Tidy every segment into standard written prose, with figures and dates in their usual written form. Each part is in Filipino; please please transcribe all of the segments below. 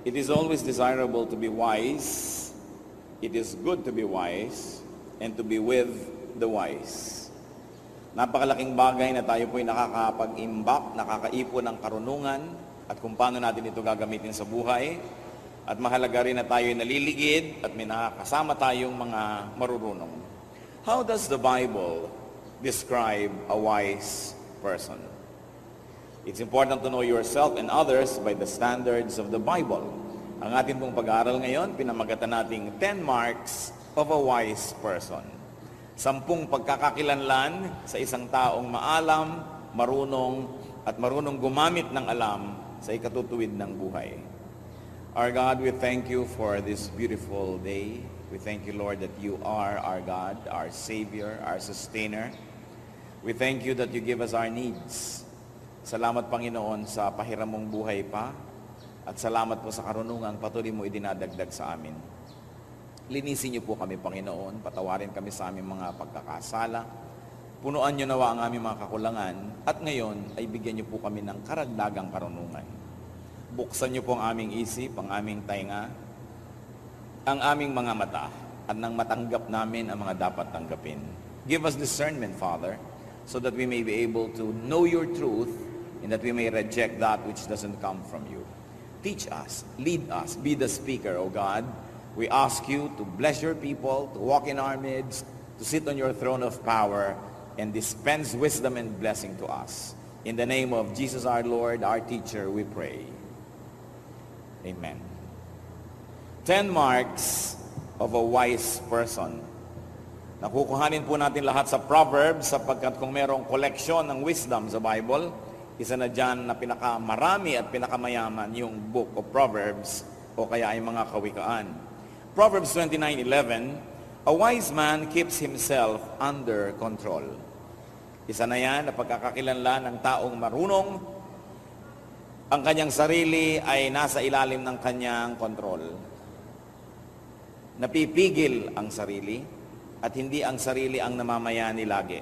It is always desirable to be wise. It is good to be wise and to be with the wise. Napakalaking bagay na tayo po'y nakakapag-imbak, nakakaipon ng karunungan at kung paano natin ito gagamitin sa buhay. At mahalaga rin na tayo'y naliligid at may nakakasama tayong mga marurunong. How does the Bible describe a wise person? It's important to know yourself and others by the standards of the Bible. Ang ating pong pag-aaral ngayon, pinamagatan nating 10 marks of a wise person. 10 pagkakakilanlan sa isang taong maalam, marunong, at marunong gumamit ng alam sa ikatutuwid ng buhay. Our God, we thank you for this beautiful day. We thank you, Lord, that you are our God, our Savior, our Sustainer. We thank you that you give us our needs. Salamat, Panginoon, sa pahiram mong buhay pa at salamat po sa karunungang patuloy mo idinadagdag sa amin. Linisin niyo po kami, Panginoon, patawarin kami sa aming mga pagkakasala, punuan niyo nawa ang aming mga kakulangan at ngayon ay bigyan niyo po kami ng karagdagang karunungan. Buksan niyo po ang aming isip, ang aming tainga, ang aming mga mata at nang matanggap namin ang mga dapat tanggapin. Give us discernment, Father, so that we may be able to know your truth and that we may reject that which doesn't come from you. Teach us, lead us, be the speaker, O God. We ask you to bless your people, to walk in our midst, to sit on your throne of power, and dispense wisdom and blessing to us. In the name of Jesus our Lord, our teacher, we pray. Amen. 10 marks of a wise person. Nakukuhanin po natin lahat sa Proverbs sapagkat kung merong collection ng wisdom sa Bible, isa na dyan na pinakamarami at pinakamayaman yung book of Proverbs o kaya ay mga kawikaan. Proverbs 29:11, a wise man keeps himself under control. Isa na yan na pagkakakilanlan ng taong marunong, ang kanyang sarili ay nasa ilalim ng kanyang kontrol. Napipigil ang sarili at hindi ang sarili ang namamayani lagi.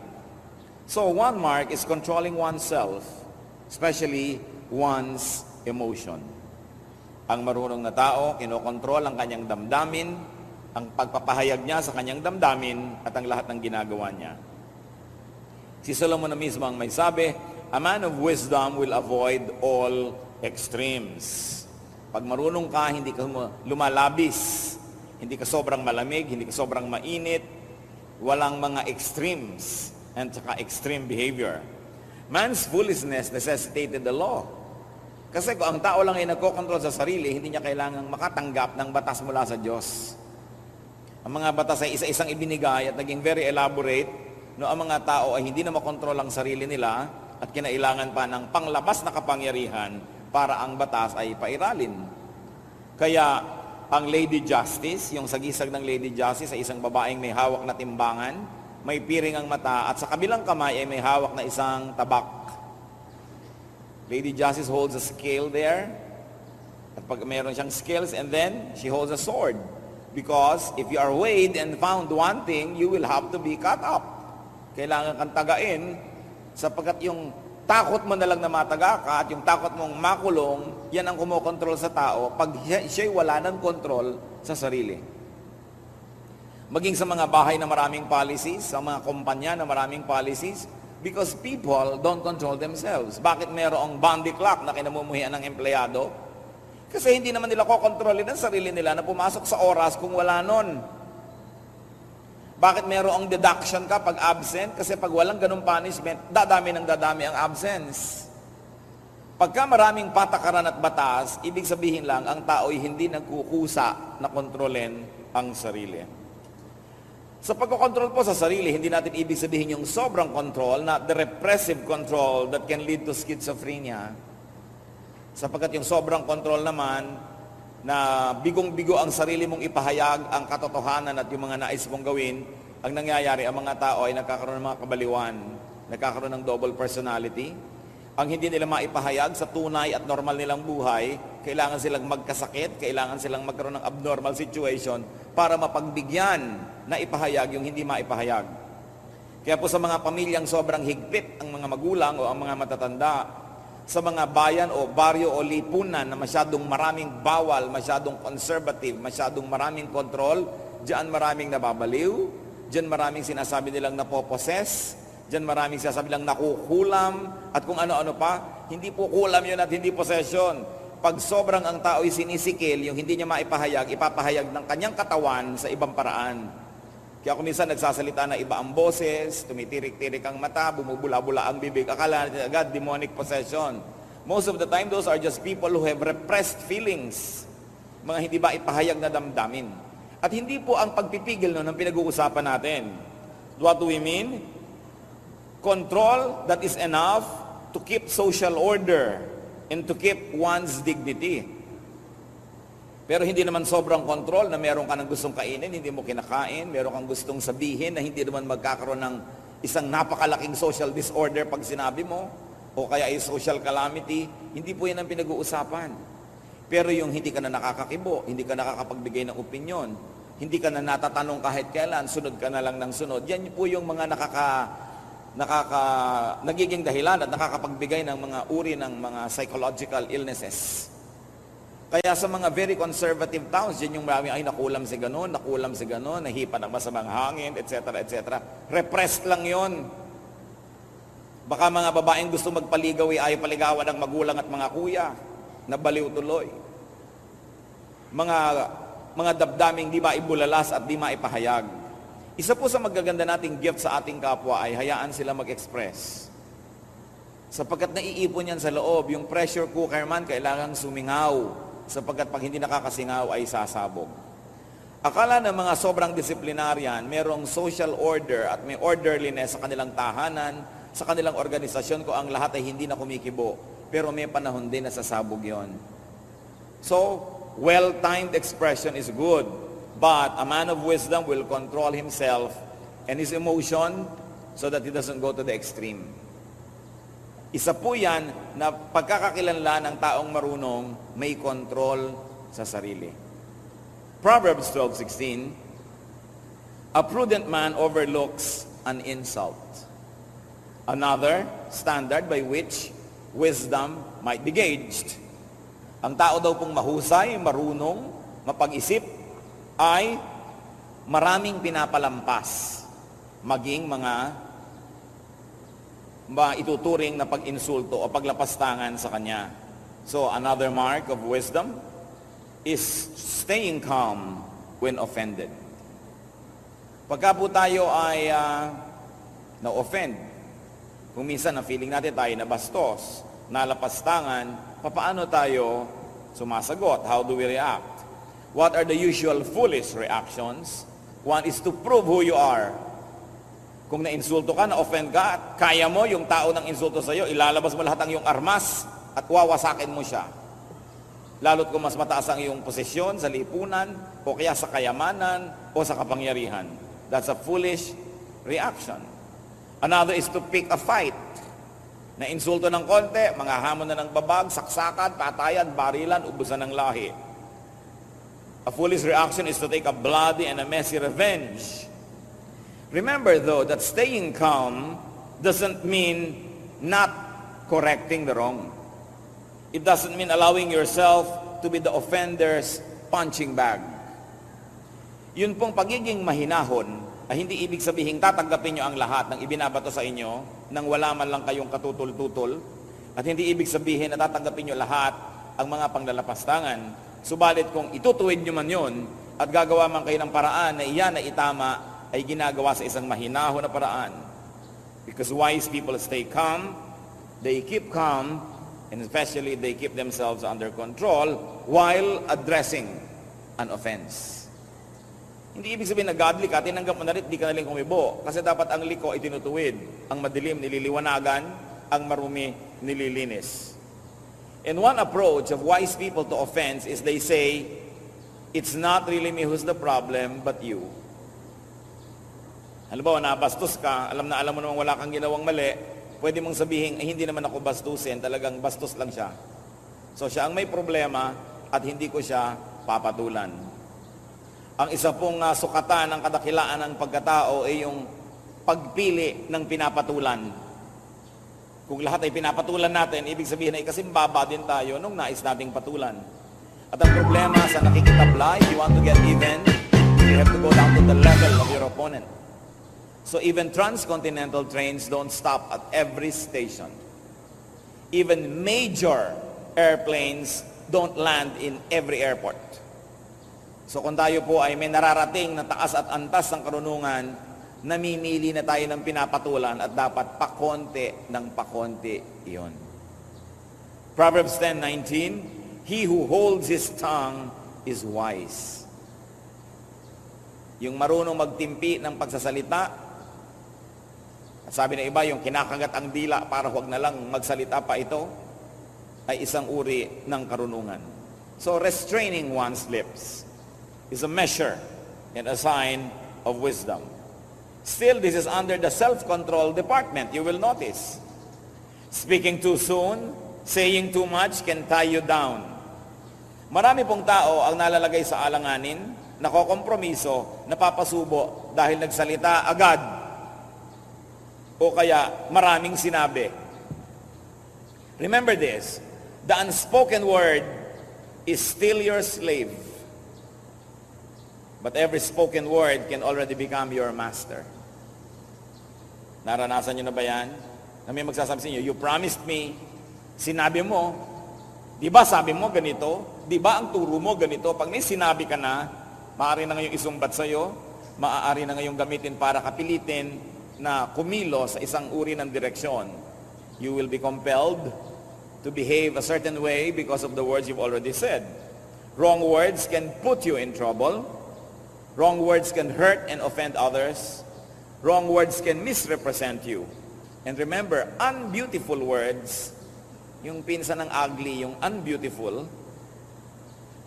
So one mark is controlling oneself, especially one's emotion. Ang marunong na tao, kinokontrol ang kanyang damdamin, ang pagpapahayag niya sa kanyang damdamin at ang lahat ng ginagawa niya. Si Solomon na mismo ang may sabi, a man of wisdom will avoid all extremes. Pag marunong ka, hindi ka lumalabis, hindi ka sobrang malamig, hindi ka sobrang mainit, walang mga extremes and saka extreme behavior. Man's foolishness necessitated the law. Kasi kung ang tao lang ay nagkokontrol sa sarili, hindi niya kailangang makatanggap ng batas mula sa Diyos. Ang mga batas ay isa-isang ibinigay at naging very elaborate, no, ang mga tao ay hindi na makontrol ang sarili nila at kinailangan pa ng panglabas na kapangyarihan para ang batas ay pairalin. Kaya ang Lady Justice, yung sagisag ng Lady Justice ay isang babaeng may hawak na timbangan, may piring ang mata at sa kabilang kamay ay may hawak na isang tabak. Lady Justice holds a scale there. At pag mayroon siyang scales and then she holds a sword. Because if you are weighed and found wanting, you will have to be cut up. Kailangan kang tagain sapagkat yung takot mo na lang na mataga ka at yung takot mong makulong, yan ang kumokontrol sa tao pag siya'y wala ng kontrol sa sarili. Maging sa mga bahay na maraming policies, sa mga kumpanya na maraming policies, because people don't control themselves. Bakit mayroong boundary clock na kinamumuhian ng empleyado? Kasi hindi naman nila kokontrolin ang sarili nila na pumasok sa oras kung wala nun. Bakit mayroong deduction ka pag absent? Kasi pag walang ganung punishment, dadami ang absence. Pagka maraming patakaran at batas, ibig sabihin lang, ang tao'y hindi nagkukusa na kontrolin ang sarili. Sa pagkokontrol po sa sarili, hindi natin ibig sabihin yung sobrang control, not the repressive control that can lead to schizophrenia. Sapagkat yung sobrang control naman, na bigong-bigo ang sarili mong ipahayag ang katotohanan at yung mga nais mong gawin, ang nangyayari, ang mga tao ay nagkakaroon ng mga kabaliwan, nagkakaroon ng double personality. Ang hindi nila maipahayag sa tunay at normal nilang buhay, kailangan silang magkasakit, kailangan silang magkaroon ng abnormal situation para mapagbigyan na ipahayag yung hindi maipahayag. Kaya po sa mga pamilyang sobrang higpit ang mga magulang o ang mga matatanda, sa mga bayan o baryo o lipunan na masyadong maraming bawal, masyadong conservative, masyadong maraming control, diyan maraming nababaliw, diyan maraming sinasabi nilang napoposes, diyan maraming sinasabi nilang nakukulam, at kung ano-ano pa. Hindi po kulam yun at hindi possession. Pag sobrang ang tao ay sinisikil, yung hindi niya maipahayag, ipapahayag ng kanyang katawan sa ibang paraan. Kaya kung minsan nagsasalita na iba ang boses, tumitirik-tirik ang mata, bumubula-bula ang bibig, akala niya agad demonic possession. Most of the time, those are just people who have repressed feelings. Mga hindi ba ipahayag na damdamin. At hindi po ang pagpipigil nun ang pinag-uusapan natin. What do we mean? Control that is enough to keep social order and to keep one's dignity. Pero hindi naman sobrang control na meron ka ng gustong kainin, hindi mo kinakain, meron kang gustong sabihin na hindi naman magkakaroon ng isang napakalaking social disorder pag sinabi mo, o kaya ay social calamity. Hindi po yan ang pinag-uusapan. Pero yung hindi ka na nakakakibo, hindi ka nakakapagbigay ng opinyon, hindi ka na natatanong kahit kailan, sunod ka na lang ng sunod, yan po yung mga nagiging dahilan at nakakapagbigay ng mga uri ng mga psychological illnesses. Kaya sa mga very conservative towns, yun yung marami, ay nakulam si ganon, nahipa ng masamang hangin, etc., etc. Repressed lang yon. Baka mga babaeng gusto magpaligaw, ay paligawan ng magulang at mga kuya, nabaliw tuloy. Mga dabdaming di maibulalas at di maipahayag. Isa po sa magaganda nating gift sa ating kapwa ay hayaan sila mag-express. Sapagkat naiipon yan sa loob, yung pressure cooker man kailangang sumingaw. Sapagkat pag hindi nakakasingaw ay sasabog. Akala ng mga sobrang disiplinaryan, merong social order at may orderliness sa kanilang tahanan, sa kanilang organisasyon ko ang lahat ay hindi na kumikibo. Pero may panahon din na sasabog yon. So, well-timed expression is good, but a man of wisdom will control himself and his emotion so that he doesn't go to the extreme. Isa po yan na pagkakakilanlan ng taong marunong may control sa sarili. Proverbs 12:16, a prudent man overlooks an insult. Another standard by which wisdom might be gauged. Ang tao daw pong mahusay, marunong, mapag-isip, ay maraming pinapalampas, maging mga ituturing na pag-insulto o paglapastangan sa kanya. So, another mark of wisdom is staying calm when offended. Pagka po tayo ay na-offend, kung minsan ang feeling natin tayo nabastos, nalapastangan, papaano tayo sumasagot? How do we react? What are the usual foolish reactions? One is to prove who you are. Kung na-insulto ka, na-offend ka, kaya mo yung tao ng insulto sa iyo, ilalabas mo lahat ang iyong armas at wawasakin mo siya. Lalo't kung mas mataas ang iyong posisyon sa lipunan, o kaya sa kayamanan, o sa kapangyarihan. That's a foolish reaction. Another is to pick a fight. Na-insulto ng konti, mga hamon na ng babag, saksakan, patayan, barilan, ubusan ng lahi. A foolish reaction is to take a bloody and a messy revenge. Remember though that staying calm doesn't mean not correcting the wrong. It doesn't mean allowing yourself to be the offender's punching bag. Yun pong pagiging mahinahon ay hindi ibig sabihin tatanggapin nyo ang lahat ng ibinabato sa inyo nang wala man lang kayong katutol-tutol, at hindi ibig sabihin na tatanggapin nyo lahat ang mga panglalapastangan. Subalit kung itutuwid nyo man yun at gagawa man kayo ng paraan na iyan na itama, ay ginagawa sa isang mahinahon na paraan. Because wise people stay calm, they keep calm, and especially they keep themselves under control while addressing an offense. Hindi ibig sabihin na godly ka, tinanggap mo na rin, di ka naling kumibo. Kasi dapat ang liko ay tinutuwid, ang madilim nililiwanagan, ang marumi nililinis. And one approach of wise people to offense is they say, it's not really me who's the problem, but you. Halimbawa, nabastos ka, alam mo namang wala kang ginawang mali, pwede mong sabihin, hindi naman ako bastusin, talagang bastos lang siya. So siya ang may problema at hindi ko siya papatulan. Ang isa pong sukatan ng kadakilaan ng pagkatao ay yung pagpili ng pinapatulan. Kung lahat ay pinapatulan natin, ibig sabihin ay kasimbaba din tayo nung nais nating patulan. At ang problema sa nakikitabla, if you want to get even, you have to go down to the level of your opponent. So even transcontinental trains don't stop at every station. Even major airplanes don't land in every airport. So kung tayo po ay may nararating na taas at antas ng karunungan, namimili na tayo ng pinapatulan at dapat pakonti ng pakonti iyon. Proverbs 10:19, he who holds his tongue is wise. Yung marunong magtimpi ng pagsasalita, at sabi na iba, yung kinakagat ang dila para huwag na lang magsalita pa ito, ay isang uri ng karunungan. So restraining one's lips is a measure and a sign of wisdom. Still, this is under the self-control department, you will notice. Speaking too soon, saying too much can tie you down. Marami pong tao ang nalalagay sa alanganin, nakokompromiso, napapasubo dahil nagsalita agad o kaya maraming sinabi. Remember this, the unspoken word is still your slave. But every spoken word can already become your master. Naranasan nyo na ba yan? Na may magsasabi sa inyo, you promised me, sinabi mo, di ba sabi mo ganito? Di ba ang turo mo ganito? Pag may sinabi ka na, maaari na ngayong isumbat sa'yo, maaari na ngayong gamitin para kapilitin na kumilo sa isang uri ng direksyon. You will be compelled to behave a certain way because of the words you've already said. Wrong words can put you in trouble. Wrong words can hurt and offend others. Wrong words can misrepresent you. And remember, unbeautiful words, yung pinsan ng ugly, yung unbeautiful,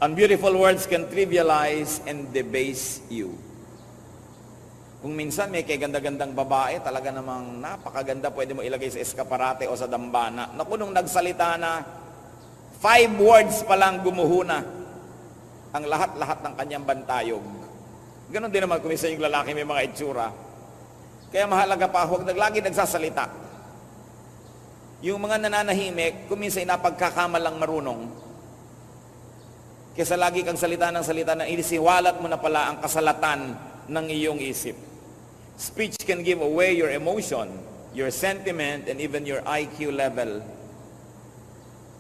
unbeautiful words can trivialize and debase you. Kung minsan may kaganda-gandang babae, talaga namang napakaganda, pwede mo ilagay sa eskaparate o sa dambana. Naku, nung nagsalita na, 5 words pa lang gumuhuna ang lahat-lahat ng kanyang bantayog. Ganon din naman kung minsan yung lalaki may mga itsura. Kaya mahalaga pa, huwag lagi nagsasalita. Yung mga nananahimik, kung minsan napagkakamalang marunong, kaysa lagi kang salita ng salita na inisiwalat mo na pala ang kasalatan ng iyong isip. Speech can give away your emotion, your sentiment, and even your IQ level.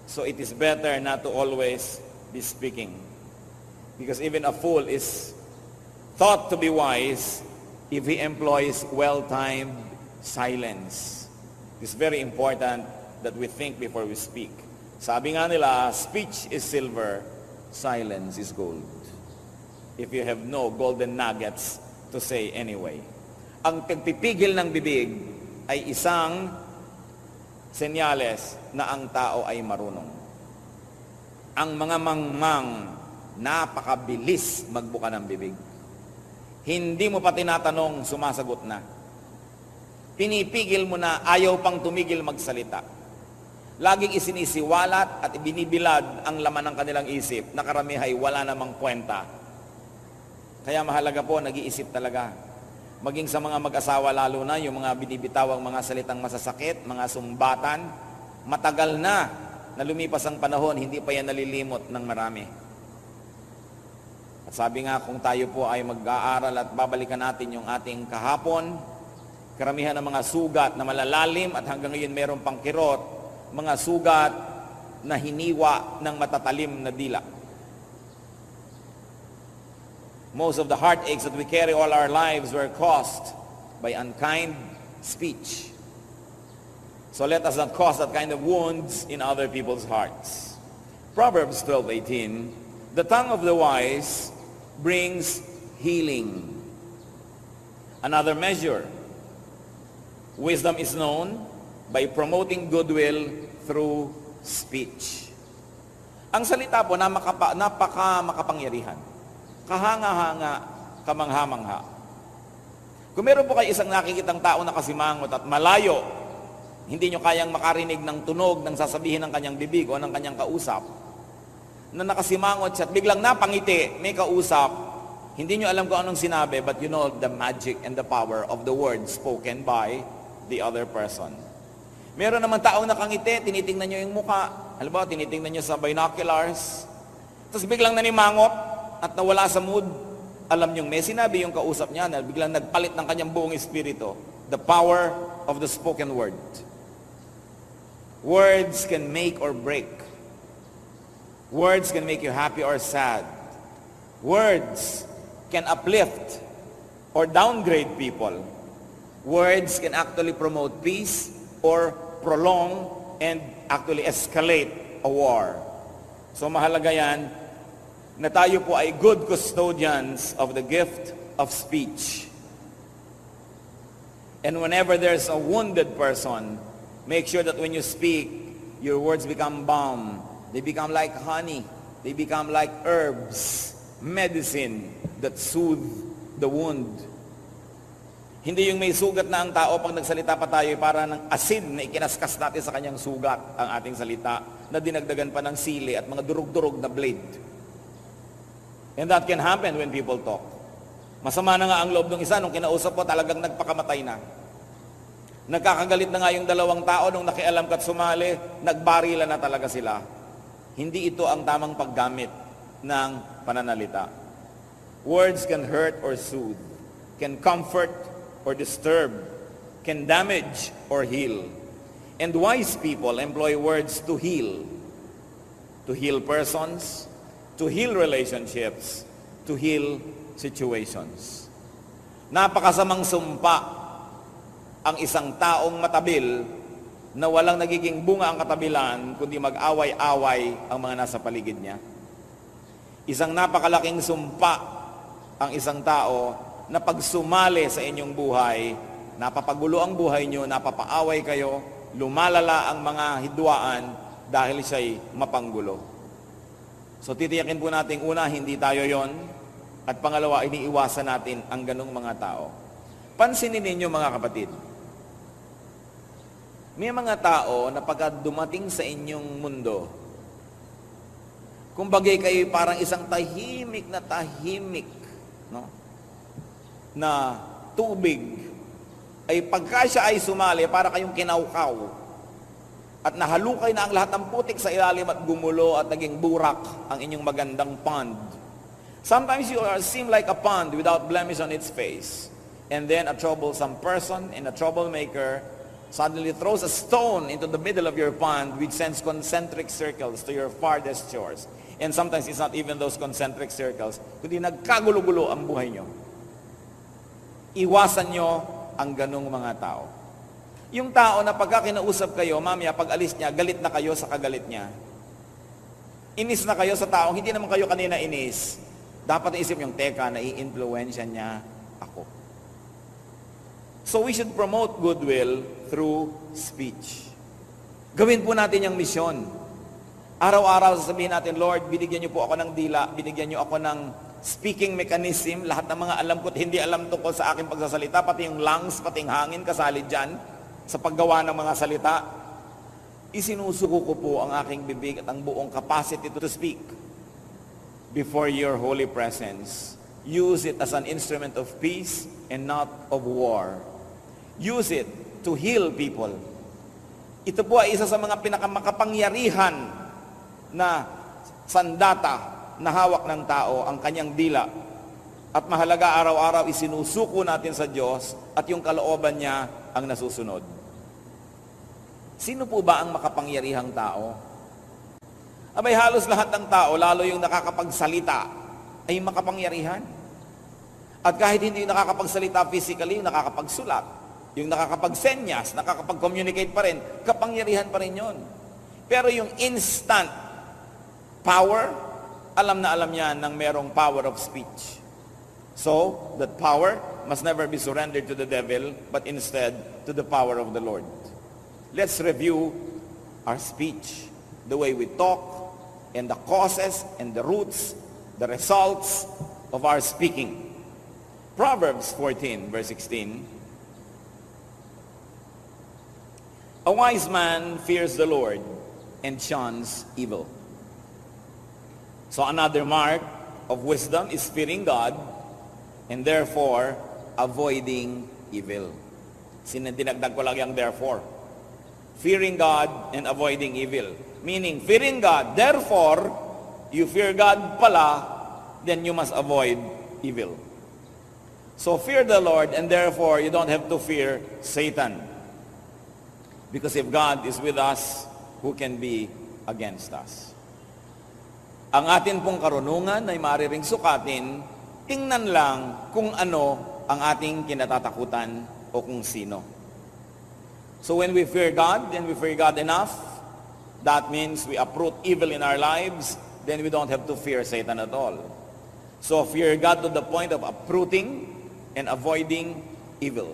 So it is better not to always be speaking. Because even a fool is thought to be wise if he employs well-timed silence. It's very important that we think before we speak. Sabi nga nila, speech is silver, silence is gold. If you have no golden nuggets to say anyway. Ang pagpipigil ng bibig ay isang senyales na ang tao ay marunong. Ang mga mangmang, napakabilis magbuka ng bibig. Hindi mo pa tinatanong, sumasagot na. Pinipigil mo na, ayaw pang tumigil magsalita. Laging isinisiwalat at ibinibilad ang laman ng kanilang isip na karamihay wala namang kwenta. Kaya mahalaga po, nag-iisip talaga. Maging sa mga mag-asawa lalo na, yung mga binibitawang mga salitang masasakit, mga sumbatan, matagal na lumipas ang panahon, hindi pa yan nalilimot ng marami. At sabi nga, kung tayo po ay mag-aaral at babalikan natin yung ating kahapon, karamihan ng mga sugat na malalalim at hanggang ngayon meron pang kirot, mga sugat na hiniwa ng matatalim na dila. Most of the heartaches that we carry all our lives were caused by unkind speech. So let us not cause that kind of wounds in other people's hearts. Proverbs 12:18, the tongue of the wise brings healing. Another measure, wisdom is known by promoting goodwill through speech. Ang salita po napaka makapangyarihan. Kahanga-hanga, kamangha-mangha. Kung meron po kayo isang nakikitang tao na kasimangot at malayo, hindi nyo kayang makarinig ng tunog ng sasabihin ng kanyang bibig o ng kanyang kausap, na nakasimangot siya at biglang napangiti, may kausap, hindi nyo alam kung anong sinabi, but you know the magic and the power of the words spoken by the other person. Meron naman taong nakangiti, tinitingnan nyo yung muka. Halimbawa, tinitingnan nyo sa binoculars. Tapos biglang nanimangot at nawala sa mood. Alam nyo, may sinabi yung kausap niya na biglang nagpalit ng kanyang buong espiritu. The power of the spoken word. Words can make or break. Words can make you happy or sad. Words can uplift or downgrade people. Words can actually promote peace or prolong and actually escalate a war. So mahalaga yan na tayo po ay good custodians of the gift of speech. And whenever there's a wounded person, make sure that when you speak, your words become balm. They become like honey. They become like herbs, medicine that soothe the wound. Hindi yung may sugat na ang tao pag nagsalita pa tayo para ng asin na ikinaskas natin sa kanyang sugat ang ating salita na dinagdagan pa ng sili at mga durug-durug na blade. And that can happen when people talk. Masama na nga ang loob ng isa nung kinausap ko talagang nagpakamatay na. Nagkakagalit na nga yung dalawang tao nung nakialam ka't sumali, nagbarila na talaga sila. Hindi ito ang tamang paggamit ng pananalita. Words can hurt or soothe, can comfort or disturb, can damage or heal. And wise people employ words to heal persons, to heal relationships, to heal situations. Napakasamang sumpa ang isang taong matabil na walang nagiging bunga ang katabilan kundi mag-away-away ang mga nasa paligid niya. Isang napakalaking sumpa ang isang tao na pag sumali sa inyong buhay, napapagulo ang buhay nyo, napapaaway kayo, lumalala ang mga hidwaan dahil siya'y mapanggulo. So titiyakin po natin, una, hindi tayo yon, at pangalawa, iniiwasan natin ang ganong mga tao. Pansinin ninyo mga kapatid, may mga tao na pagka dumating sa inyong mundo, kumbagay kayo parang isang tahimik, no? Na tubig, ay pagka siya ay sumali, para kayong kinaukaw, at nahalukay na ang lahat ng putik sa ilalim at gumulo at naging burak ang inyong magandang pond. Sometimes you seem like a pond without blemish on its face. And then a troublesome person and a troublemaker suddenly throws a stone into the middle of your pond which sends concentric circles to your farthest shores. And sometimes it's not even those concentric circles, kundi nagkagulo-gulo ang buhay nyo. Iwasan nyo ang ganong mga tao. Yung tao na pagka kinausap kayo, mamaya pag alis niya, galit na kayo sa kagalit niya. Inis na kayo sa taong hindi naman kayo kanina inis. Dapat naisip yung, teka, nai-influensya niya ako. So we should promote goodwill through speech. Gawin po natin yung misyon. Araw-araw sasabihin natin, Lord, binigyan niyo po ako ng dila, binigyan niyo ako ng speaking mechanism, lahat ng mga alam ko at hindi alam tungkol sa aking pagsasalita, pati yung lungs, pati yung hangin, kasali dyan, sa paggawa ng mga salita. Isinusuko ko po ang aking bibig at ang buong capacity to speak before your holy presence. Use it as an instrument of peace and not of war. Use it to heal people. Ito po ay isa sa mga pinakamakapangyarihan na sandata na hawak ng tao, ang kanyang dila. At mahalaga araw-araw isinusuko natin sa Diyos at yung kalooban niya ang nasusunod. Sino po ba ang makapangyarihang tao? Abay, halos lahat ng tao, lalo yung nakakapagsalita, ay makapangyarihan. At kahit hindi yung nakakapagsalita physically, yung nakakapagsulat, yung nakakapagsenyas, nakakapag-communicate pa rin, kapangyarihan pa rin yun. Pero yung instant power, alam na alam niya ng merong power of speech. So, that power must never be surrendered to the devil, but instead to the power of the Lord. Let's review our speech, the way we talk, and the causes and the roots, the results of our speaking. Proverbs 14, verse 16. A wise man fears the Lord and shuns evil. So another mark of wisdom is fearing God and therefore avoiding evil. Dinagdag ko lang yung therefore. fearing God and avoiding evil. Meaning, fearing God, therefore, you fear God pala, then you must avoid evil. So fear the Lord, and therefore, you don't have to fear Satan. Because if God is with us, who can be against us? Ang atin pong karunungan ay maaaring sukatin, tingnan lang kung ano ang ating kinatatakutan o kung sino. So when we fear God, and we fear God enough, that means we uproot evil in our lives, then we don't have to fear Satan at all. So fear God to the point of uprooting and avoiding evil.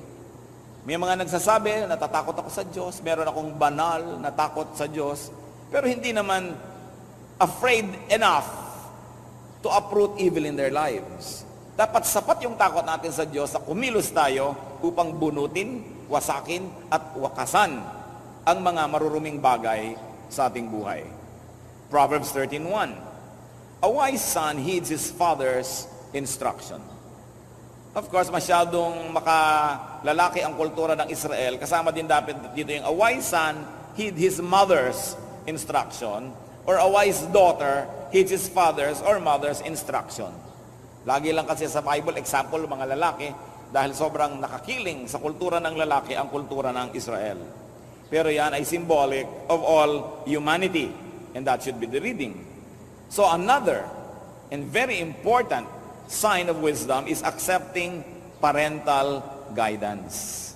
May mga nagsasabi, natatakot ako sa Diyos, meron akong banal na takot sa Diyos, pero hindi naman afraid enough to uproot evil in their lives. Dapat sapat yung takot natin sa Diyos na kumilos tayo upang bunutin, wasakin, at wakasan ang mga maruruming bagay sa ating buhay. Proverbs 13:1. A wise son heeds his father's instruction. Of course, masyadong makalalaki ang kultura ng Israel. Kasama din dapat dito yung a wise son heed his mother's instruction, or a wise daughter heeds his father's or mother's instruction. Lagi lang kasi sa Bible, example, mga lalaki, dahil sobrang nakakiling sa kultura ng lalaki ang kultura ng Israel. Pero yan ay symbolic of all humanity, and that should be the reading. So another and very important sign of wisdom is accepting parental guidance.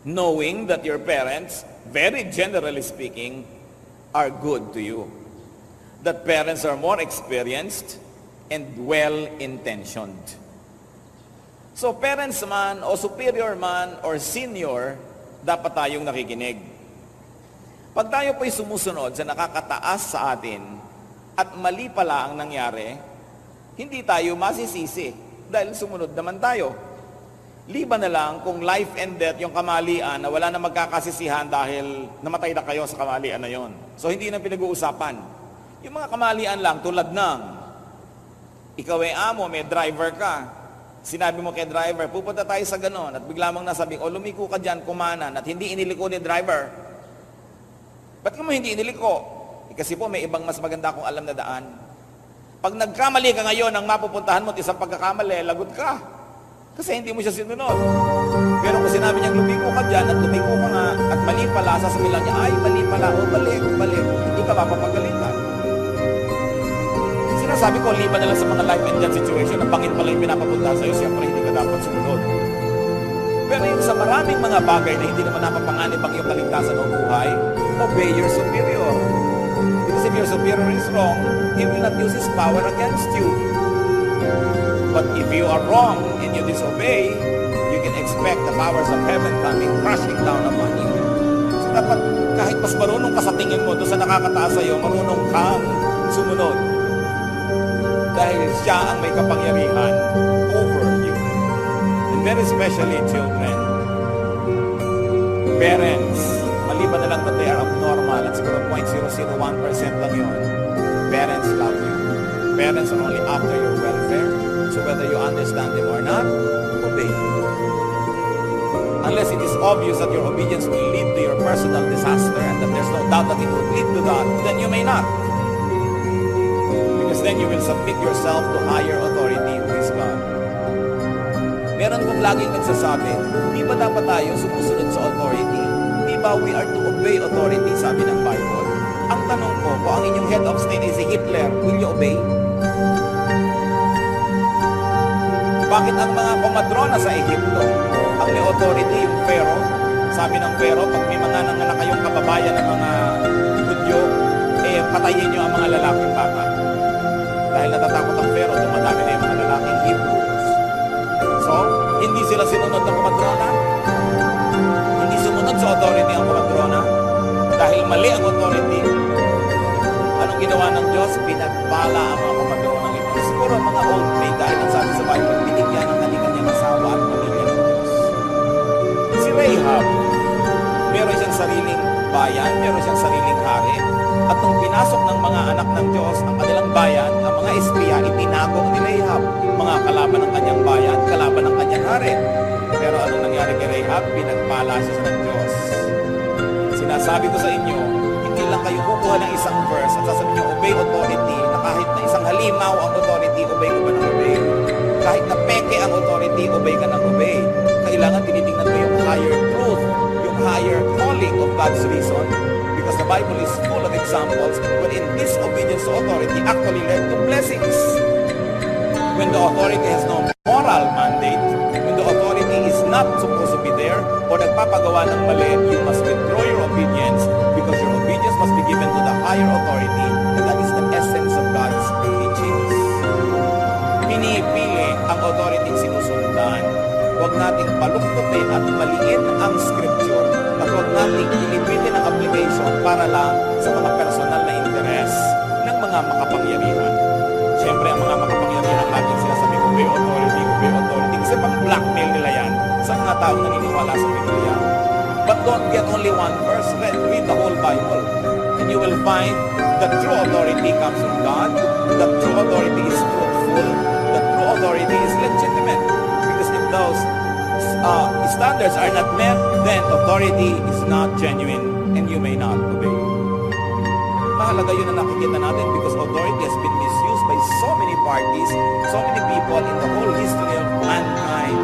Knowing that your parents, very generally speaking, are good to you. That parents are more experienced and well-intentioned. So parents man o superior man or senior, dapat tayong nakikinig. Pag tayo po'y sumusunod sa nakakataas sa atin at mali pala ang nangyari, hindi tayo masisisi dahil sumunod naman tayo. Liban na lang kung life and death yung kamalian na wala na magkakasisihan dahil namatay na kayo sa kamalian na yon. So hindi na pinag-uusapan. Yung mga kamalian lang tulad ng ikaw ay amo, may driver ka. Sinabi mo kay driver, pupunta tayo sa ganon, at bigla mong nasabing, o lumiko ka dyan, kumanan, at hindi iniliko ni driver. Ba't mo hindi iniliko? Kasi po may ibang mas maganda akong alam na daan. Pag nagkamali ka ngayon, ang mapupuntahan mo at isang pagkakamali, lagot ka. Kasi hindi mo siya sinunod. Pero kung sinabi niyang lumiko ka dyan, at lumiko ka nga, at mali pala, sasabihin lang niya, ay, mali pala, o balik, hindi ka mapapagalitan. Sinasabi ko, liban na lang sa mga life and death situation, na pangit pala yung pinapapunta sa'yo, siyempre hindi ka dapat sumunod. Pero yung sa maraming mga bagay na hindi naman napapanganib ang iyong kaligtasan o buhay, obey your superior. Because if your superior is wrong, he will not use his power against you. But if you are wrong and you disobey, you can expect the powers of heaven coming crashing down upon you. So dapat kahit mas marunong ka sa tingin mo doon sa nakakataas sa'yo, marunong kang sumunod. Dahil siya ang may kapangyarihan over you. And very especially children. Parents, maliban na lang that they are abnormal, at siguro 0.001% lang yun. Parents love you. Parents are only after your welfare. So whether you understand them or not, obey. Unless it is obvious that your obedience will lead to your personal disaster and that there's no doubt that it will lead to that, then you may not. Because then you will submit yourself to higher authority, who is God. Meron kong laging nagsasabi, di ba dapat tayo sumusunod sa authority? Di ba we are to obey authority, sabi ng Bible? Ang tanong ko, kung ang inyong head of state is si Hitler, will you obey? Bakit ang mga komadrona sa Egypto, ang may authority, yung Pharaoh, sabi ng Pharaoh, pag may mga nanganak kayong kababayan ng mga Hudyo, patayin nyo ang mga lalaking bata. Dahil natatakot ang Pharaoh, dumadami na yung mga lalaking Hebrews. So, hindi sila sinunod ng komadrona? Hindi sumunod sa authority ang komadrona? Dahil mali ang authority, anong ginawa ng Diyos? Pinagpala ang mga komadrona ng ito. Siguro ang mga old maid, dahil ang sabi sa Bible, binigyan ng kanyang asawa at pamilya ng Diyos. Si Rahab, meron siyang sariling bayan, meron siyang sariling hari, at nung pinasok ng mga anak ng Diyos ang kanilang bayan, ang mga espiya, itinago ni Rahab, mga kalaban ng kanyang bayan, kalaban ng kanyang hari. Pero anong nangyari kay Rahab? Pinagpala siya ng Diyos. sabi ko sa inyo, hindi lang kayo kukuha ng isang verse at sasabihin nyo, obey authority, na kahit na isang halimaw ang authority, obey ka ba ng obey? Kahit na peke ang authority, obey ka ng obey. Kailangan tinitingnan mo yung higher truth, yung higher calling of God's reason. Because the Bible is full of examples when in disobedience to authority actually led to blessings. When the authority has no moral mandate, when the authority is not supposed to be there, or nagpapagawa ng mali, you must withdraw your obedience because your obedience must be given to the higher authority, and that is the essence of God's teachings. Pinipili ang authority sinusundan. Huwag nating paluktutin at maliin ang scripture at huwag nating ilipitin ang application para lang sa mga personal na interes ng mga makapangyarihan. Siyempre, ang mga makapangyarihan laging sinasabi, obey authority, kasi pang blackmail nila yan sa mga taong naniniwala sa Biblia. But don't get only one verse, read the whole Bible. And you will find that true authority comes from God, that true authority is truthful, that true authority is legitimate. Because if those standards are not met, then authority is not genuine and you may not obey. Mahalaga yun na nakikita natin because authority has been misused by so many parties, so many people in the whole history of mankind.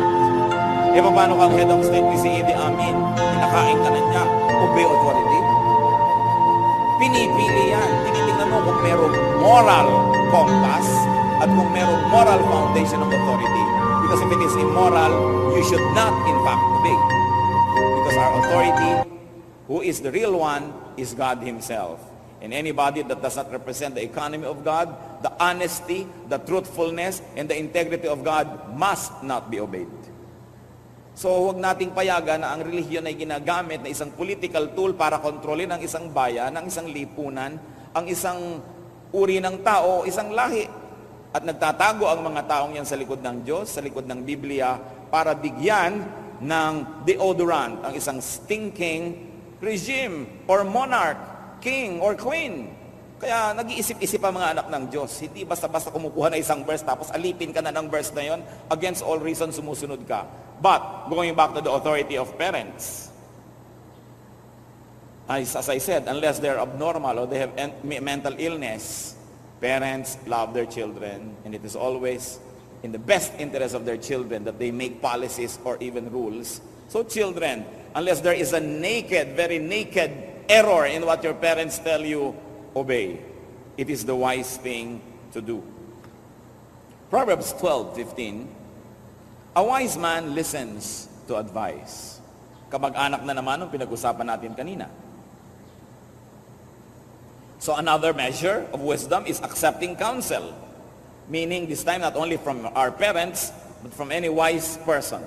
E paano kang head of state ni si Idi Amin? Kinakain ka na niya, obey authority? Pinipili yan. Tinitingnan mo kung merong moral compass at kung merong moral foundation of authority. Because if it is immoral, you should not in fact obey. Because our authority, who is the real one, is God Himself. And anybody that does not represent the economy of God, the honesty, the truthfulness, and the integrity of God must not be obeyed. So huwag nating payagan na ang relihiyon ay ginagamit na isang political tool para kontrolin ang isang bayan, ang isang lipunan, ang isang uri ng tao, isang lahi. At nagtatago ang mga taong yan sa likod ng Diyos, sa likod ng Biblia, para bigyan ng deodorant ang isang stinking regime or monarch, king or queen. Kaya nag-iisip-isip ang mga anak ng Diyos. Hindi basta-basta kumukuha na isang verse tapos alipin ka na ng verse na yon, against all reason sumusunod ka. But, going back to the authority of parents, as I said, unless they're abnormal or they have mental illness, parents love their children, and it is always in the best interest of their children that they make policies or even rules. So children, unless there is a naked, very naked error in what your parents tell you, obey. It is the wise thing to do. Proverbs 12:15, a wise man listens to advice. Kamag-anak na naman ang pinag-usapan natin kanina. So another measure of wisdom is accepting counsel. Meaning this time not only from our parents, but from any wise person.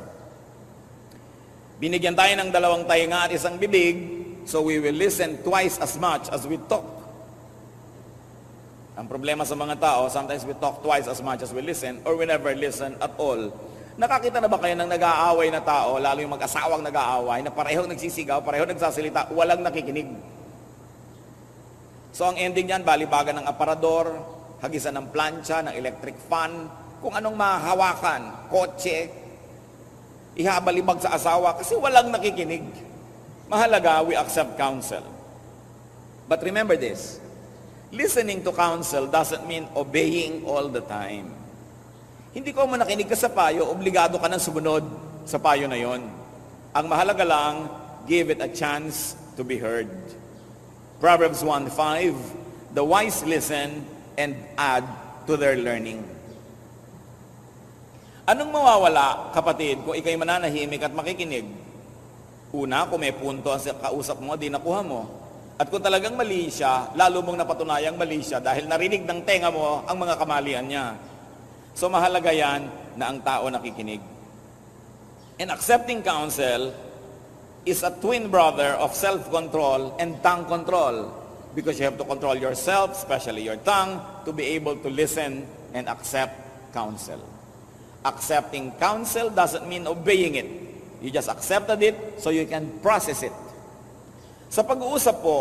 Binigyan tayo ng dalawang tainga at isang bibig, so we will listen twice as much as we talk. Ang problema sa mga tao, sometimes we talk twice as much as we listen, or we never listen at all. Nakakita na ba kayo ng nag-aaway na tao, lalo yung mag-asawang nag-aaway, na parehong nagsisigaw, parehong nagsasalita, walang nakikinig? So ang ending niyan, balibagan ng aparador, hagisan ng plancha, ng electric fan, kung anong mahahawakan, kotse, ihabalibag sa asawa kasi walang nakikinig. Mahalaga, we accept counsel. But remember this, listening to counsel doesn't mean obeying all the time. Hindi ko nakinig ka sa payo, obligado ka nang sumunod sa payo na yon. Ang mahalaga lang, give it a chance to be heard. Proverbs 1:5, the wise listen and add to their learning. Anong mawawala, kapatid, kung ikay mananahimik at makikinig? Una, kung may punto ang kausap mo, di nakuha mo. At kung talagang mali siya, lalo mong napatunayang mali siya dahil narinig ng tenga mo ang mga kamalian niya. So mahalaga yan na ang tao nakikinig. And accepting counsel is a twin brother of self-control and tongue control. Because you have to control yourself, especially your tongue, to be able to listen and accept counsel. Accepting counsel doesn't mean obeying it. You just accepted it so you can process it. Sa pag-uusap po,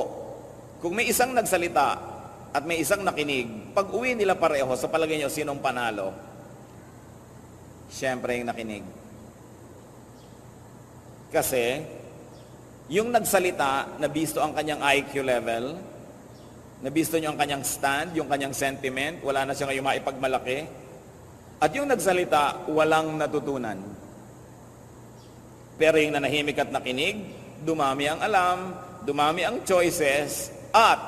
kung may isang nagsalita at may isang nakinig, pag uwi nila pareho, sa palagay nyo, sinong panalo? Siyempre yung nakinig. Kasi, Yung nagsalita, nabisto ang kanyang IQ level, nabisto niyo ang kanyang stand, yung kanyang sentiment, wala na siya ngayong maipagmalaki. At yung nagsalita, walang natutunan. Pero yung nanahimik at nakinig, dumami ang alam, dumami ang choices, at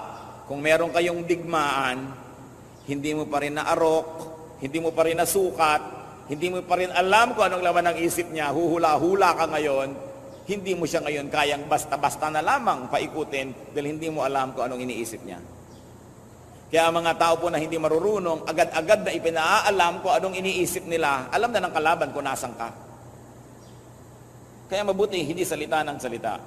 kung meron kayong digmaan, hindi mo pa rin naarok, hindi mo pa rin nasukat, hindi mo pa rin alam kung anong laman ng isip niya, huhula-hula ka ngayon, hindi mo siya ngayon kayang basta-basta na lamang paikutin dahil hindi mo alam kung anong iniisip niya. Kaya ang mga tao po na hindi marurunong, agad-agad na ipinaalam kung anong iniisip nila, alam na ng kalaban kung nasan ka. Kaya mabuti, hindi salita ng salita.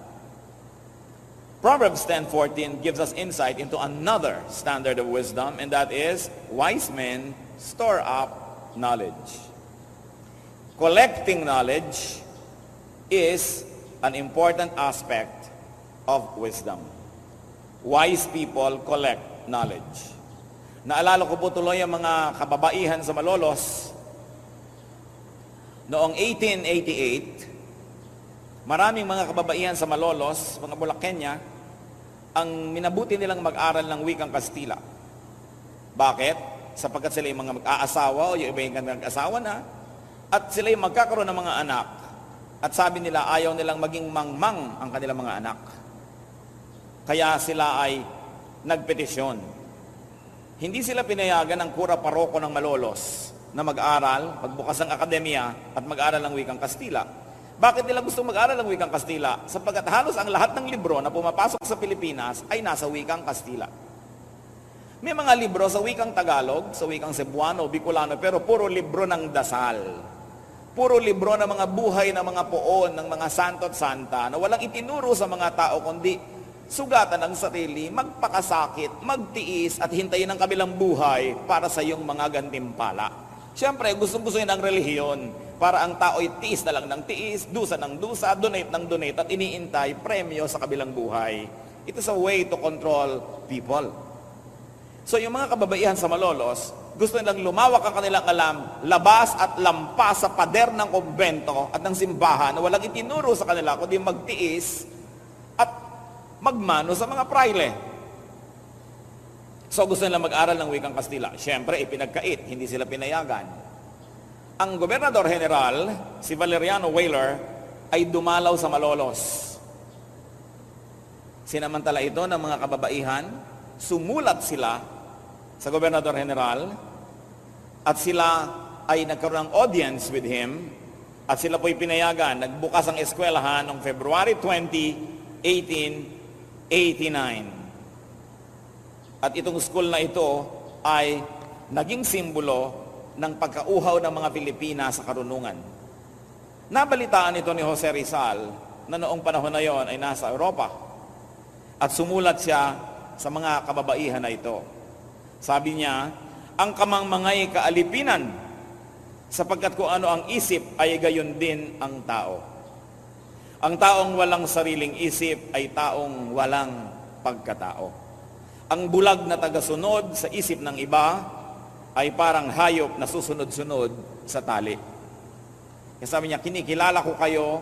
Proverbs 10:14 gives us insight into another standard of wisdom, and that is, wise men store up knowledge. Collecting knowledge is an important aspect of wisdom. Wise people collect knowledge. Naalala ko po tuloy ang mga kababaihan sa Malolos. Noong 1888, maraming mga kababaihan sa Malolos, mga Bulakenyo, ang minabuti nilang mag-aral ng wikang Kastila. Bakit? Sapagkat sila yung mga mag-aasawa o yung iba yung nag-asawa na, at sila yung magkakaroon ng mga anak. At sabi nila, ayaw nilang maging mangmang ang kanilang mga anak. Kaya sila ay nagpetisyon. Hindi sila pinayagan ng kura paroko ng Malolos na mag-aral, magbukas ng akademya at mag-aral ng wikang Kastila. Bakit nila gustong mag-aral ng wikang Kastila? Sapagkat halos ang lahat ng libro na pumapasok sa Pilipinas ay nasa wikang Kastila. May mga libro sa wikang Tagalog, sa wikang Cebuano, Bicolano, pero puro libro ng dasal. Puro libro ng mga buhay ng mga poon, ng mga santo at santa, na walang itinuro sa mga tao, kundi sugatan ang sarili, magpakasakit, magtiis, at hintayin ang kabilang buhay para sa iyong mga gantimpala. Siyempre, gustong-gusto yun ang relihiyon, para ang tao ay tiis na lang ng tiis, dusa ng dusa, donate ng donate, at iniintay premyo sa kabilang buhay. It is a way to control people. So yung mga kababaihan sa Malolos, gusto nilang lumawak ang kanilang alam, labas at lampas sa pader ng kumbento at ng simbahan na walang itinuro sa kanila kundi magtiis at magmano sa mga praile. So gusto nilang mag-aral ng wikang Kastila. Siyempre, ipinagkait, hindi sila pinayagan. Ang Gobernador General, si Valeriano Weyler, ay dumalaw sa Malolos. Sinamantala ito ng mga kababaihan, sumulat sila sa Gobernador General, at sila ay nagkaroon ng audience with him, at sila po'y pinayagan. Nagbukas ang eskwelahan noong February 20, 1889. At itong school na ito ay naging simbolo ng pagkauhaw ng mga Pilipina sa karunungan. Nabalitaan ito ni Jose Rizal na noong panahon na yon ay nasa Europa. At sumulat siya sa mga kababaihan na ito. Sabi niya, ang kamangmangay kaalipinan, sapagkat kung ano ang isip ay gayon din ang tao. Ang taong walang sariling isip ay taong walang pagkatao. Ang bulag na tagasunod sa isip ng iba ay parang hayop na susunod-sunod sa tali. Kaya sabi niya, kinikilala ko kayo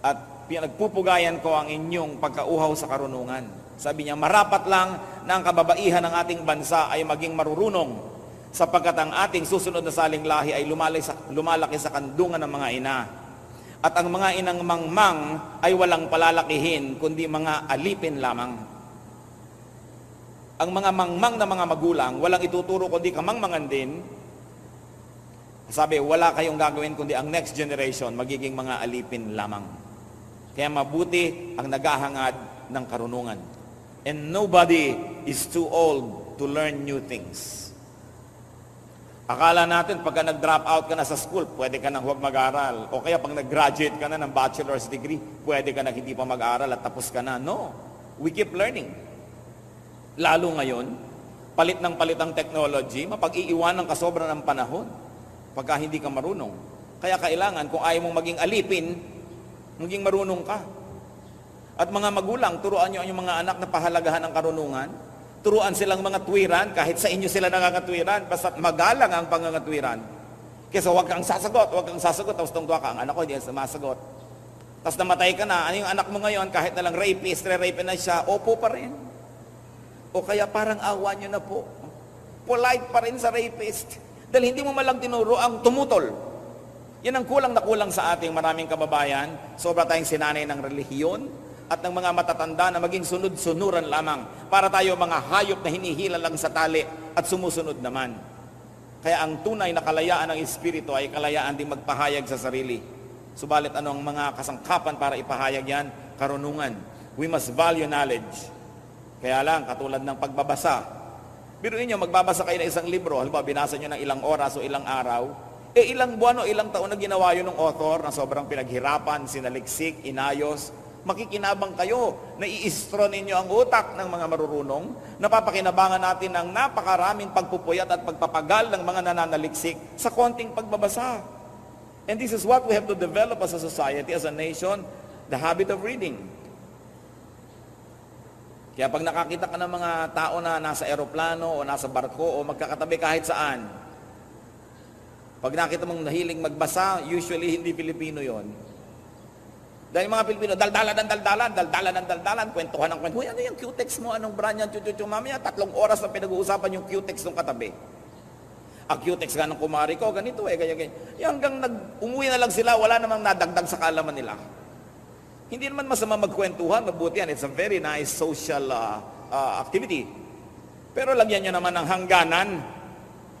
at pinagpupugayan ko ang inyong pagkauhaw sa karunungan. Sabi niya, marapat lang na ang kababaihan ng ating bansa ay maging marurunong sapagkat ang ating susunod na saling lahi ay lumalaki sa kandungan ng mga ina. At ang mga inang mangmang ay walang palalakihin kundi mga alipin lamang. Ang mga mangmang na mga magulang, walang ituturo kundi kamangmangan din. Sabi, wala kayong gagawin kundi ang next generation magiging mga alipin lamang. Kaya mabuti ang naghahangad ng karunungan. And nobody is too old to learn new things. Akala natin pagka nag-drop out ka na sa school, pwede ka nang huwag mag-aral. O kaya pag nag-graduate ka na ng bachelor's degree, pwede ka na hindi pa mag-aral at tapos ka na. No, we keep learning. Lalo ngayon, palit ng palit ang technology, mapag-iiwanan ka sobra ng panahon pagka hindi ka marunong. Kaya kailangan, kung ayaw mong maging alipin, maging marunong ka. At mga magulang, turuan nyo ang inyong mga anak na pahalagahan ng karunungan. Turuan silang mga tuwiran, kahit sa inyo sila nangangatwiran, basta magalang ang pangangatwiran. Kaya huwag kang sasagot, tapos tungtwa ka, ang anak ko hindi sumasagot. Tapos namatay ka na, ano yung anak mo ngayon, kahit na lang rapist, re-rape na siya, opo pa rin. O kaya parang awa nyo na po. Polite pa rin sa rapist. Dahil hindi mo malang tinuro ang tumutol. Yan ang kulang na kulang sa ating maraming kababayan. Sobra tayong sinanay ng relihiyon at ng mga matatanda na maging sunod-sunuran lamang para tayo mga hayop na hinihila lang sa tali at sumusunod naman. Kaya ang tunay na kalayaan ng Espiritu ay kalayaan ding magpahayag sa sarili. Subalit ano ang mga kasangkapan para ipahayag yan? Karunungan. We must value knowledge. Kaya lang, katulad ng pagbabasa. Biruin nyo, magbabasa kayo ng isang libro. Halimbawa, binasa nyo ng ilang oras o ilang araw. Ilang buwan o ilang taon na ginawa yun ng author na sobrang pinaghirapan, sinaliksik, inayos. Makikinabang kayo na i-istro ninyo ang utak ng mga marurunong. Napapakinabangan natin ng napakaraming pagpupuyat at pagpapagal ng mga nananaliksik sa konting pagbabasa. And this is what we have to develop as a society, as a nation, the habit of reading. Kaya pag nakakita ka ng mga tao na nasa eroplano o nasa barko o magkakatabi kahit saan, pag nakita mong nahiling magbasa, usually hindi Pilipino yon. Dahil mga Pilipino, daldalan, kwentuhan ng kwento. Uy, ano yung Q-text mo? Anong brand yan? Mamaya, 3 oras na pinag-uusapan yung Q-text ng katabi. Ang Q-text nga ng kumari ko, ganito ganyan. Hanggang umuwi na lang sila, wala namang nadagdag sa kaalaman nila. Hindi naman masama magkwentuhan, mabuti yan. It's a very nice social activity. Pero lagyan nyo naman ng hangganan.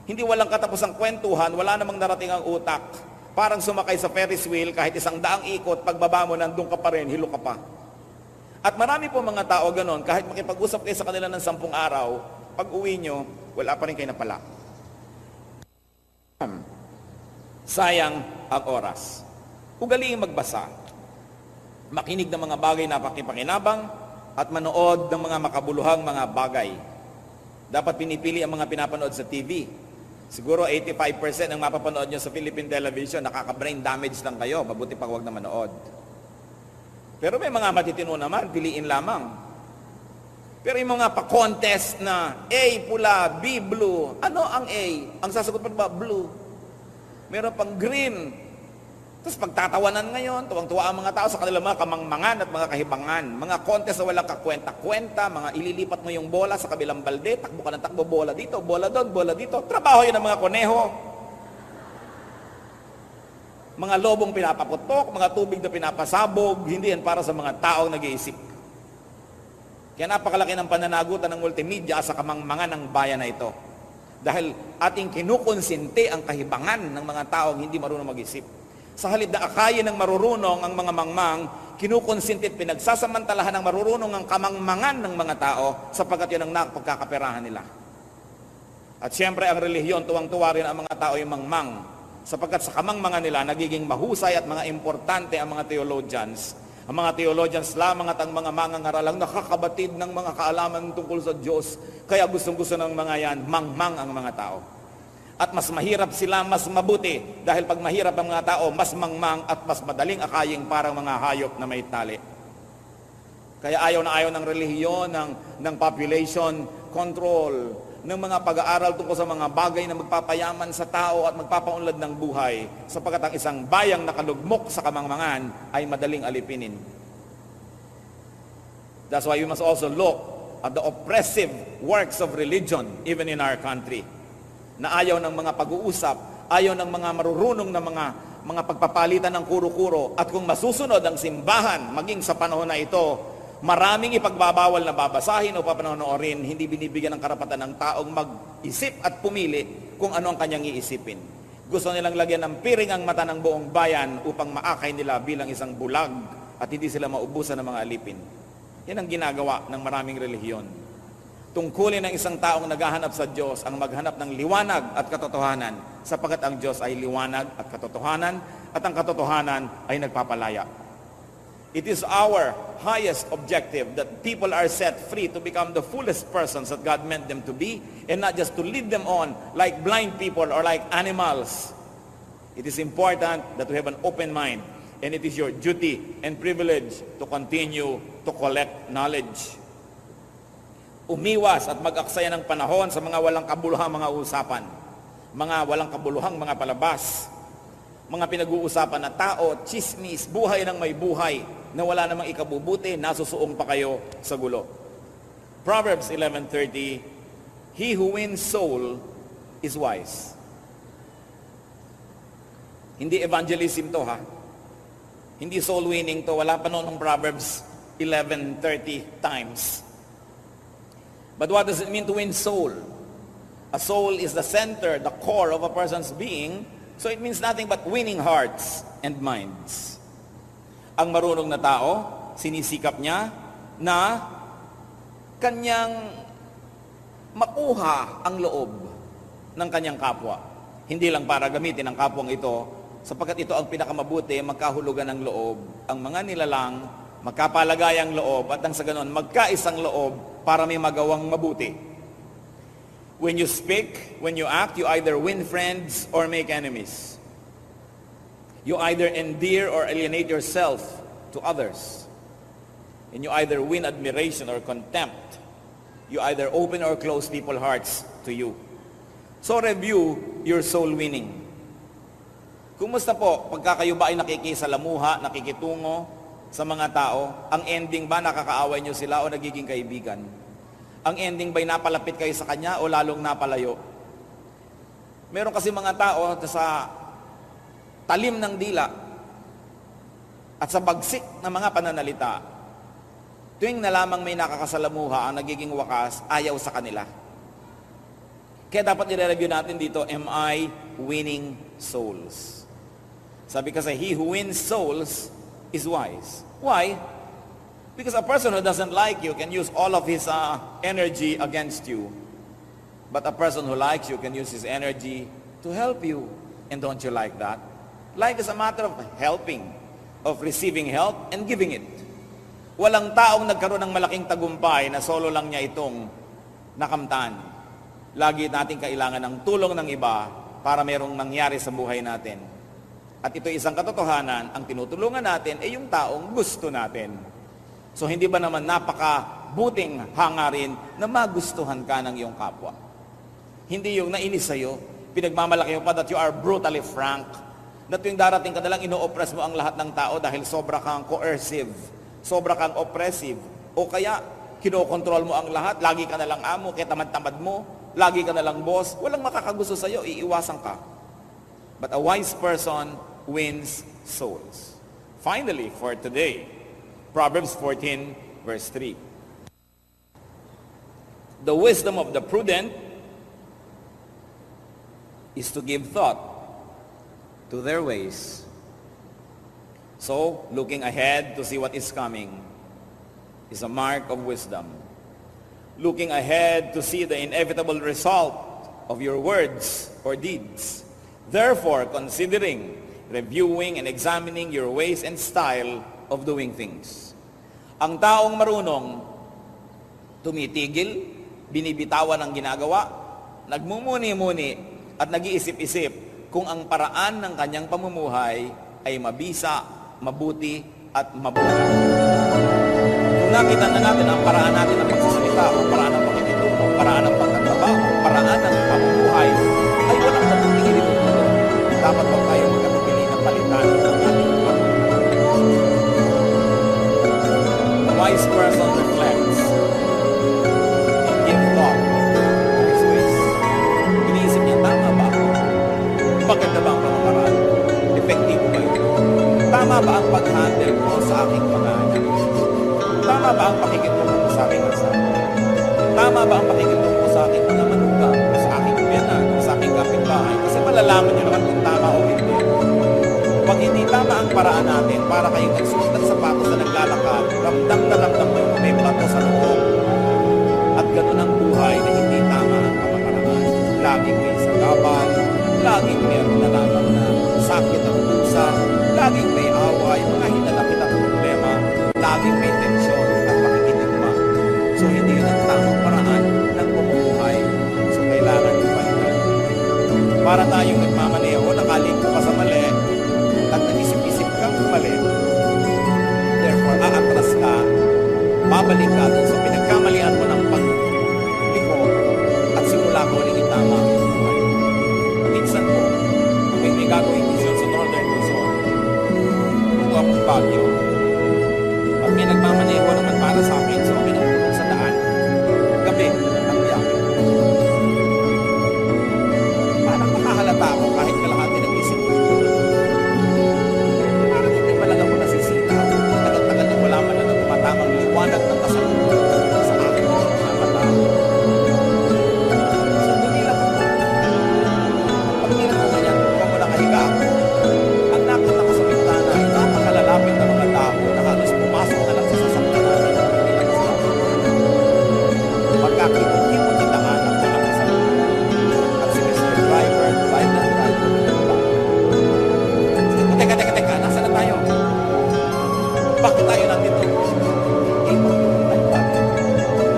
Hindi walang katapusang kwentuhan, wala namang narating ang utak. Parang sumakay sa Ferris wheel, kahit 100 ikot, pagbaba mo, nandun ka pa rin, hilo ka pa. At marami po mga tao ganon, kahit makipag-usap kayo sa kanila ng 10 araw, pag uwi nyo, wala pa rin kayo napala. Sayang ang oras. Ugaliing magbasa. Makinig ng mga bagay na pakipakinabang at manood ng mga makabuluhang mga bagay. Dapat pinipili ang mga pinapanood sa TV. Siguro 85% ng mapapanood nyo sa Philippine television, nakaka-brain damage lang kayo, mabuti pag huwag na manood. Pero may mga matitino naman, piliin lamang. Pero yung mga pa-contest na A, pula, B, blue. Ano ang A? Ang sasagot pa ba? Blue. Meron pang green. Tapos pagtatawanan ngayon, tuwang-tuwa ang mga tao sa kanilang mga kamangmangan at mga kahibangan. Mga contest na walang kakwenta-kwenta, mga ililipat mo yung bola sa kabilang balde, takbo ka ng takbo, bola dito, bola doon, bola dito. Trabaho yun ng mga koneho. Mga lobong pinapaputok, mga tubig na pinapasabog, hindi yan para sa mga taong nag-iisip. Kaya napakalaki ng pananagutan ng multimedia sa kamangmangan ng bayan na ito. Dahil ating kinukonsinti ang kahibangan ng mga taong hindi marunong mag-isip. Sa halip na akayin ng marurunong ang mga mangmang, kinukonsinti at pinagsasamantalahan ng marurunong ang kamangmangan ng mga tao sapagkat yun ang napagkakaperahan nila. At siyempre ang relihiyon, tuwang-tuwa rin ang mga tao yung mangmang. Sapagkat sa kamangmangan nila, nagiging mahusay at mga importante ang mga theologians. Ang mga theologians lamang at ang mga mangangaralang nakakabatid ng mga kaalaman tungkol sa Diyos. Kaya gustong-gusto ng mga yan, mangmang ang mga tao. At mas mahirap sila, mas mabuti. Dahil pag mahirap ang mga tao, mas mangmang at mas madaling akaying parang mga hayop na may tali. Kaya ayaw na ayaw ng relihiyon, ng population control, ng mga pag-aaral tungkol sa mga bagay na magpapayaman sa tao at magpapaunlad ng buhay, sapagkat ang isang bayang nakalugmok sa kamangmangan ay madaling alipinin. That's why we must also look at the oppressive works of religion even in our country. Na ayaw ng mga pag-uusap, ayaw ng mga marurunong na mga pagpapalitan ng kuro-kuro, at kung masusunod ang simbahan maging sa panahon na ito, maraming ipagbabawal na babasahin o papanonoorin, hindi binibigyan ng karapatan ng taong mag-isip at pumili kung ano ang kanyang iisipin. Gusto nilang lagyan ng piring ang mata ng buong bayan upang maakay nila bilang isang bulag at hindi sila maubusan ng mga alipin. Yan ang ginagawa ng maraming relihiyon. Tungkulin ng isang taong naghahanap sa Diyos ang maghanap ng liwanag at katotohanan, sapagkat ang Diyos ay liwanag at katotohanan, at ang katotohanan ay nagpapalaya. It is our highest objective that people are set free to become the fullest persons that God meant them to be, and not just to lead them on like blind people or like animals. It is important that we have an open mind, and it is your duty and privilege to continue to collect knowledge. Umiwas at mag-aksaya ng panahon sa mga walang kabuluhang mga usapan, mga walang kabuluhang mga palabas, mga pinag-uusapan na tao, chismis, buhay ng may buhay, na wala namang ikabubuti, nasusuong pa kayo sa gulo. Proverbs 11:30, he who wins soul is wise. Hindi evangelism to, ha? Hindi soul winning to. Wala pa noon ng Proverbs 11:30 times. But what does it mean to win soul? A soul is the center, the core of a person's being, so it means nothing but winning hearts and minds. Ang marunong na tao, sinisikap niya na kanyang makuha ang loob ng kanyang kapwa. Hindi lang para gamitin ang kapwang ito, sapagkat ito ang pinakamabuti, magkahulugan ng loob. Ang mga nilalang, magkapalagayang loob, at nang sa ganon, magkaisang loob para may magawang mabuti. When you speak, when you act, you either win friends or make enemies. You either endear or alienate yourself to others. And you either win admiration or contempt. You either open or close people's hearts to you. So review your soul winning. Kumusta po pagka kayo ba ay nakikisalamuha, nakikitungo sa mga tao? Ang ending ba nakakaaway nyo sila o nagiging kaibigan? Ang ending ba'y napalapit kayo sa kanya o lalong napalayo? Meron kasi mga tao sa talim ng dila at sa bagsik ng mga pananalita, tuwing na lamang may nakakasalamuha, ang nagiging wakas, ayaw sa kanila. Kaya dapat i-review natin dito, am I winning souls? Sabi kasi, he who wins souls is wise. Why? Because a person who doesn't like you can use all of his energy against you. But a person who likes you can use his energy to help you. And don't you like that? Life is a matter of helping, of receiving help and giving it. Walang taong nagkaroon ng malaking tagumpay na solo lang niya itong nakamtan. Lagi natin kailangan ng tulong ng iba para merong nangyari sa buhay natin. At ito isang katotohanan, ang tinutulungan natin ay yung taong gusto natin. So hindi ba naman napakabuting hangarin na magustuhan ka ng iyong kapwa? Hindi yung nainis sa'yo, pinagmamalaki mo pa that you are brutally frank, na tuwing darating ka na lang, ino-oppress mo ang lahat ng tao dahil sobra kang coercive, sobra kang oppressive, o kaya kinokontrol mo ang lahat, lagi ka na lang amo, kaya tamad-tamad mo, lagi ka na lang boss, walang makakagusto sa'yo, iiwasan ka. But a wise person wins souls. Finally, for today, Proverbs 14, verse 3. The wisdom of the prudent is to give thought to their ways. So, looking ahead to see what is coming is a mark of wisdom. Looking ahead to see the inevitable result of your words or deeds. Therefore, considering, reviewing, and examining your ways and style of doing things. Ang taong marunong, tumitigil, binibitawan ang ginagawa, nagmumuni-muni, at nag-iisip-isip kung ang paraan ng kanyang pamumuhay ay mabisa, mabuti, at mabuti. Kung nakita na natin ang paraan natin ng pagsasalita, o paraan ng pakikitungo, o paraan ng pagtatrabaho, o paraan ng pamumuhay, ay walang natutingin ito na doon. Dapat ba tayo magkatubili ng palitan ng ating A wise person reflects and gives thought to his ways. Iniisip niya, tama ba? Maganda ba ang pamamaraan? Epektibo ba ito? Tama ba ang pag-handle ko sa aking mga anak? Tama ba ang pakikitungo ko sa aking asawa? Tama ba ang pakikitungo ko sa aking mga manugang, sa aking biyanan, sa aking kapitbahay? Kasi malalaman niyo naman kung tama o hindi. Pag hindi tama ang paraan natin, para kayong nagsuot ng sapatos na naglalakad, ramdam na ramdam mo yung may bato sa loob. At ganun ang buhay na hindi tama ang pamamaraan. Laging may sagapan, laging meron na lamang na sakit ang pusa, laging may away, mga hinanakit ang problema, laging may tensyon at pakikitigma. So hindi yun ang tamang paraan ng pamumuhay. So kailangan yung palitan. Para tayong nagmamaneho, nakaligpo ka sa mali, at nag-isip-isip kang mali. Therefore, aatras ka, babalik ka dun sa pinagkamalian mo ng pagliko at simula ko ulit itama ang buhay. Minsan po, may gagawin mission sa Northern bagyo. At may nagmamaneho naman para sa akin, so akin ang tulong sa daan. Gabi, ang biyahe. Parang makahalata ako kahit kalahati ng isip ko. Parang hindi pa lang ako nasisita. Tagal-tagal na wala man na tumatamang liwanag ng kasalukuyan sa akin mga mata. So, dumilang ako. Pagdilang ko ganyan, kung mo nakahiga ako, ang nakita ko sa bintana ay napakalalapit na mga tao na halos pumasok na lang sa sasakyan namin. Hindi na sila. Magkakipot-kipot na daan ang walang kasalukuyan. At si Mr. Driver, drive na drive. Teka, nasaan na tayo? Bakit tayo nandito?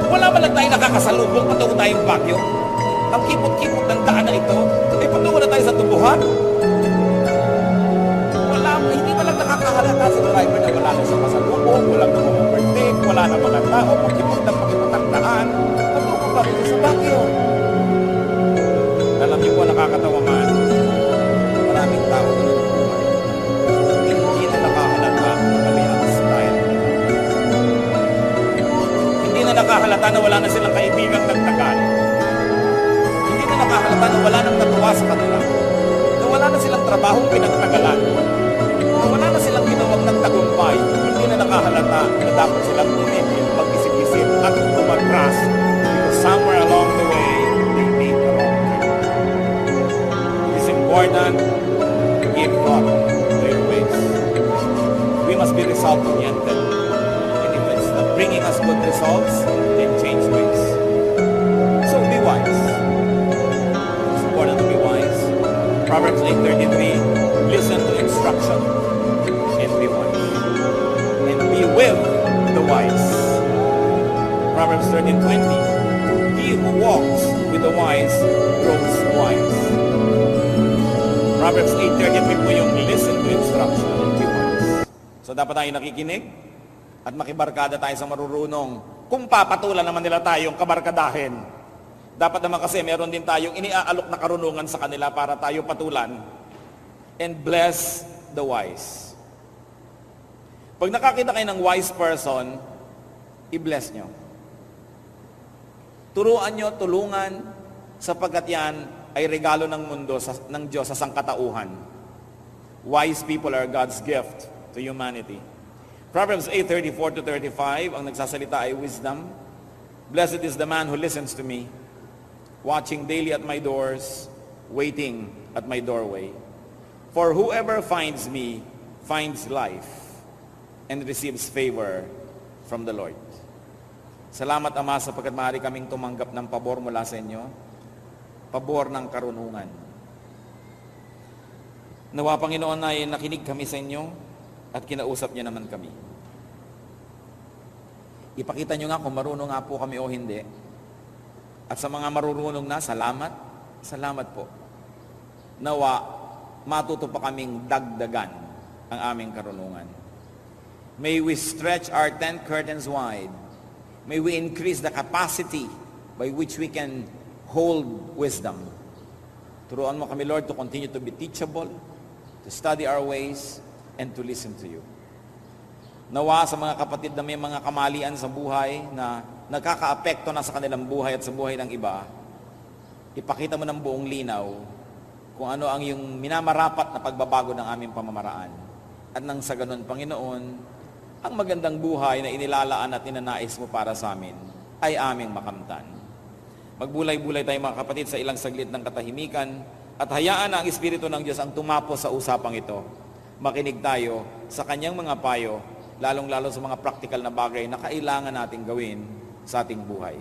Wala ba lang tayo nakakasalubong patungo tayong Baguio? Ang kipot-kipot ng daan na ito, ay patungo na tayo sa tubuhan? Hindi ba lang nakakahalata sa driver na wala na sa kasalubong, walang nag-overtake, wala na mga tao, pakipot ang daan, patungo pa rin sa Baguio. Alam niyo po, nakakatawa man, maraming tao na nagbubuhay. Hindi na nakahalata na kami ang style. Hindi na nakahalata na wala na silang kaibigang nagtagal. Hindi na nakahalata na wala nang natuwa sa kanila. Na wala na silang trabahong pinagtagalan. Na wala na silang ginawang nagtagumpay. Hindi na nakahalata na dapat silang tumigil, mag-isip-isip at umatras. Because somewhere along the way, they made the wrong turn. It is important to give thought to their ways. We must be result-oriented. And if it's not bringing us good results, then change ways. So be wise. It's important to be wise. Proverbs 8:33, listen to instruction and be wise. And be with the wise. Proverbs 13:20, he who walks with the wise grows wise. Proverbs 8:33 po yung listen to instruction and be wise. So dapat tayo nakikinig at makibarkada tayo sa marurunong. Kung papatulan naman nila tayong kabarkadahin, dapat naman kasi meron din tayong iniaalok na karunungan sa kanila para tayo patulan and bless the wise. Pag nakakita kayo ng wise person, i-bless nyo. Turuan nyo, tulungan, sapagkat yan ay regalo ng mundo ng Diyos sa sangkatauhan. Wise people are God's gift to humanity. Proverbs 8:34-35, ang nagsasalita ay wisdom. Blessed is the man who listens to me, watching daily at my doors, waiting at my doorway. For whoever finds me finds life and receives favor from the Lord. Salamat, Ama, sapagkat maaari kaming tumanggap ng pabor mula sa inyo, pabor ng karunungan. Nawa, Panginoon, ay nakinig kami sa inyo at kinausap niyo naman kami. Ipakita niyo nga kung marunong nga po kami o hindi. At sa mga marurunong na, salamat, salamat po. Nawa, matuto pa kaming dagdagan ang aming karunungan. May we stretch our tent curtains wide. May we increase the capacity by which we can hold wisdom. Turuan mo kami, Lord, to continue to be teachable, to study our ways, and to listen to you. Nawa sa mga kapatid na may mga kamalian sa buhay na nagkakaapekto na sa kanilang buhay at sa buhay ng iba, ipakita mo ng buong linaw kung ano ang yung minamarapat na pagbabago ng aming pamamaraan. At nang sa ganun, Panginoon, ang magandang buhay na inilalaan at ninanais mo para sa amin ay aming makamtan. Magbulay-bulay tayo mga kapatid sa ilang saglit ng katahimikan at hayaan na ang Espiritu ng Diyos ang tumapo sa usapang ito. Makinig tayo sa kanyang mga payo, lalong-lalo sa mga praktikal na bagay na kailangan nating gawin sa ating buhay.